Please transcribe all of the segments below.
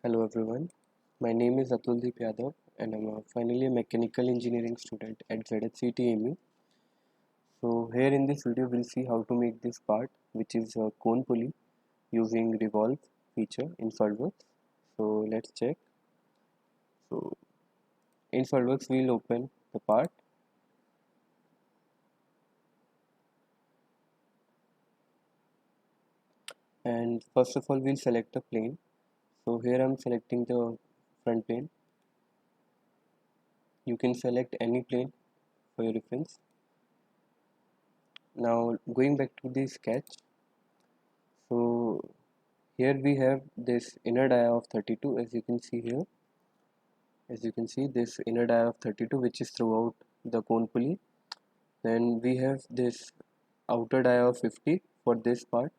Hello everyone, my name is Atuldeep Yadav and I'm finally a mechanical engineering student at ZHCTMU. So here in this video we'll see how to make this part, which is a cone pulley using Revolve feature in SolidWorks. So let's check. So in SolidWorks we'll open the part and first of all we'll select the plane. So here I'm selecting the front plane. You can select any plane for your reference. Now going back to the sketch. So here we have this inner dia of 32, as you can see here. As you can see, this inner dia of 32 which is throughout the cone pulley. Then we have this outer dia of 50 for this part,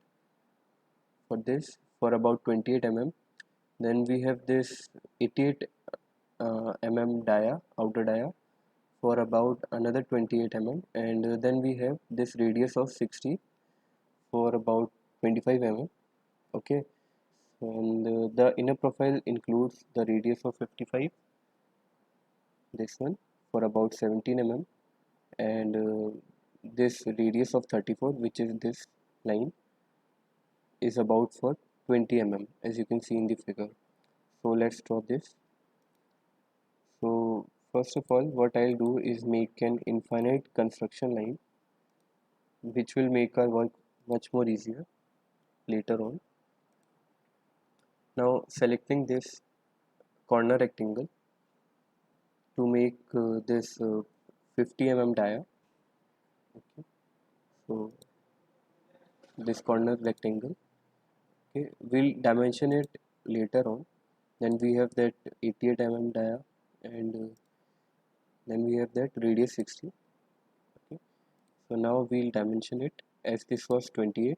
for about 28 mm. Then we have this 88 mm dia, outer dia, for about another 28 mm. And then we have this radius of 60 for about 25 mm. Okay, and the inner profile includes the radius of 55, this one for about 17 mm, and this radius of 34, which is this line, is about for 20 mm, as you can see in the figure. So let's draw this. So first of all, what I'll do is make an infinite construction line, which will make our work much more easier later on. Now selecting this corner rectangle to make this 50 mm dia. Okay, so this corner rectangle, okay, we'll dimension it later on. Then we have that 88 mm dia, and then we have that radius 60. Okay, so now we'll dimension it, as this was 28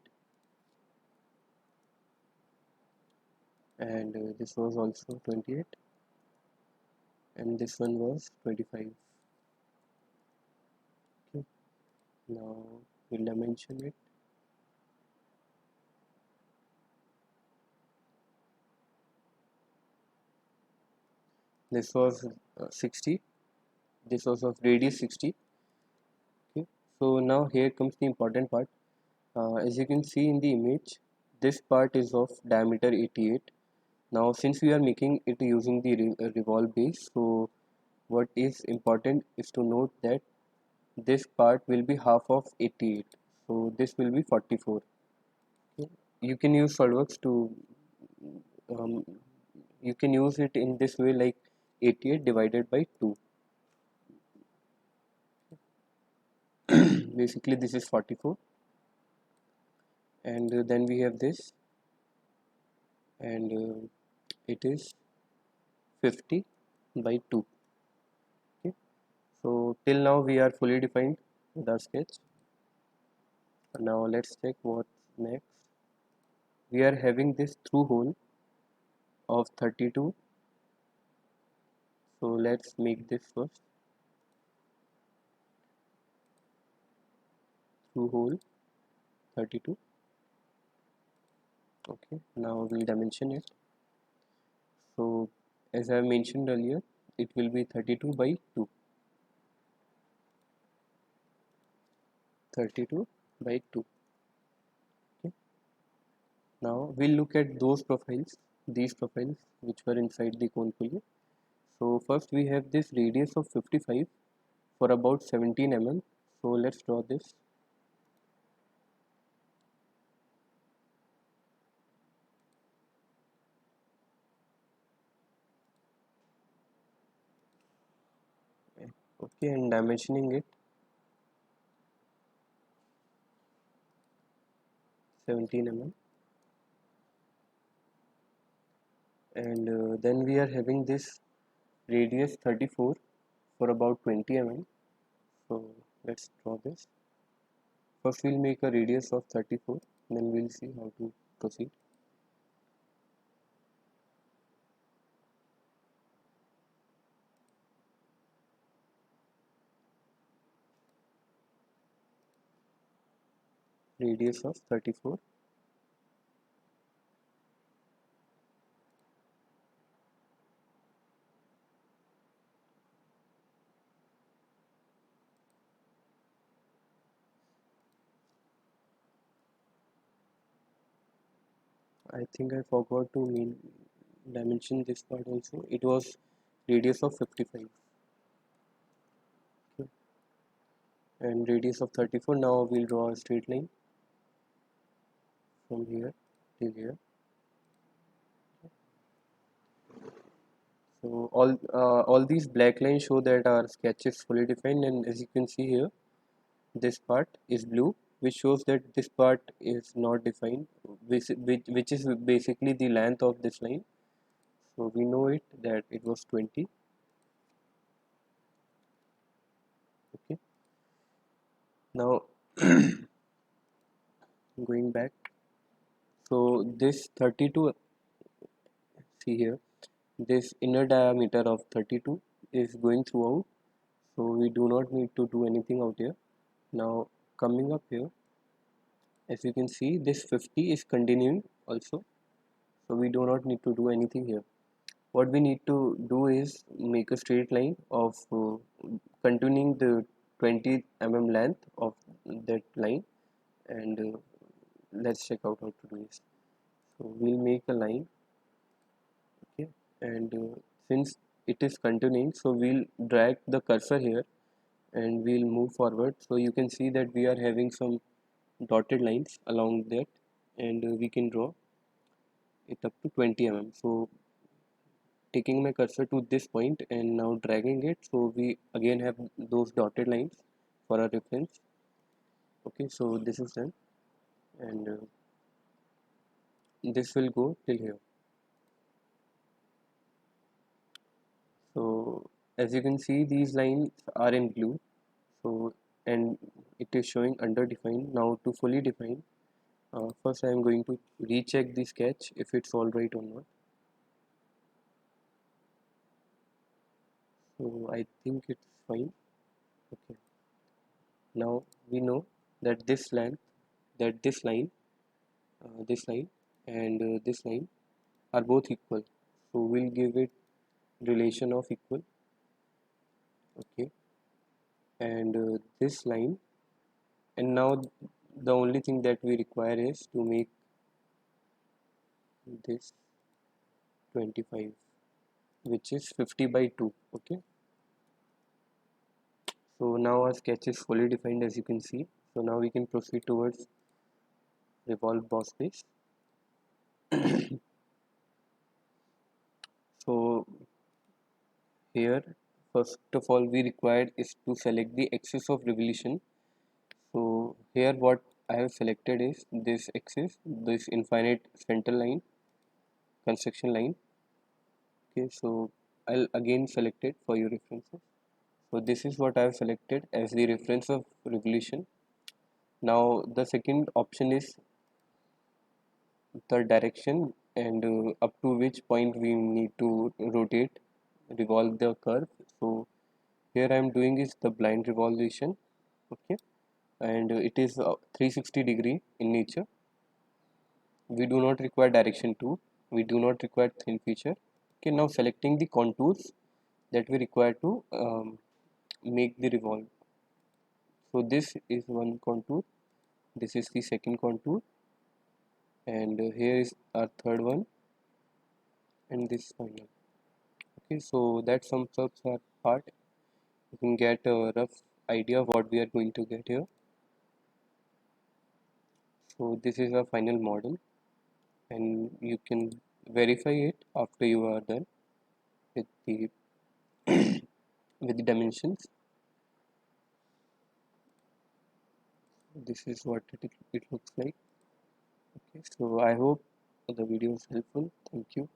and this was also 28 and this one was 25. Okay, now we'll dimension it. This was 60, this was of radius 60. Okay, so now here comes the important part. As you can see in the image, this part is of diameter 88. Now since we are making it using the revolve base, so what is important is to note that this part will be half of 88, so this will be 44. Okay, you can use SolidWorks to um, you can use it in this way, like 88 divided by 2. Basically this is 44, and then we have this, and it is 50 by 2. Okay, so till now we are fully defined with our sketch. Now let's check what's next. We are having this through hole of 32, so let's make this first. Through hole 32. Okay, now we'll dimension it. So as I mentioned earlier, it will be 32 by 2. 32 by 2. Okay, now we'll look at those profiles, these profiles which were inside the cone pulley. So first we have this radius of 55 for about 17 mm. So let's draw this. Okay, and dimensioning it 17 mm, and then we are having this radius 34 for about 20 mm. So let's draw this. First we'll make a radius of 34, then we'll see how to proceed. Radius of 34. I think I forgot to dimension this part also. It was radius of 55, okay, and radius of 34. Now we'll draw a straight line from here till here. So all these black lines show that our sketch is fully defined, and as you can see here, this part is blue, which shows that this part is not defined, which is basically the length of this line. So we know it that it was 20. Okay, now going back, so this 32, see here, this inner diameter of 32 is going throughout, so we do not need to do anything out here. Now coming up here, as you can see, this 50 is continuing also, so we do not need to do anything here. What we need to do is make a straight line of continuing the 20 length of that line, and let's check out how to do this. So we'll make a line, okay, and since it is continuing, so we'll drag the cursor here and we'll move forward. So you can see that we are having some dotted lines along that, and we can draw it up to 20 so taking my cursor to this point and now dragging it, so we again have those dotted lines for our reference. Okay, so this is done, and this will go till here. So as you can see, these lines are in blue, so and it is showing underdefined. Now to fully define, first I am going to recheck the sketch if it's all right or not. So I think it's fine. Okay, now we know that this length, that this line and this line are both equal, so we'll give it relation of equal. Okay, and this line, and now the only thing that we require is to make this 25, which is 50 by 2. Okay, so now our sketch is fully defined, as you can see. So now we can proceed towards Revolve Boss base. So here, first of all, we required is to select the axis of revolution. So here what I have selected is this axis, this infinite center line, construction line. Okay, so I'll again select it for your references. So this is what I have selected as the reference of revolution. Now the second option is the direction, and up to which point we need to rotate, revolve the curve. So here I am doing is the blind revolution. Okay, and it is 360-degree in nature. We do not require direction 2, we do not require thin feature. Okay, now selecting the contours that we require to make the revolve. So this is one contour, this is the second contour, and here is our third one, and this final. Okay, so that sums up our part. You can get a rough idea of what we are going to get here. So this is our final model, and you can verify it after you are done with the with the dimensions. This is what it looks like. Okay, so I hope the video is helpful. Thank you.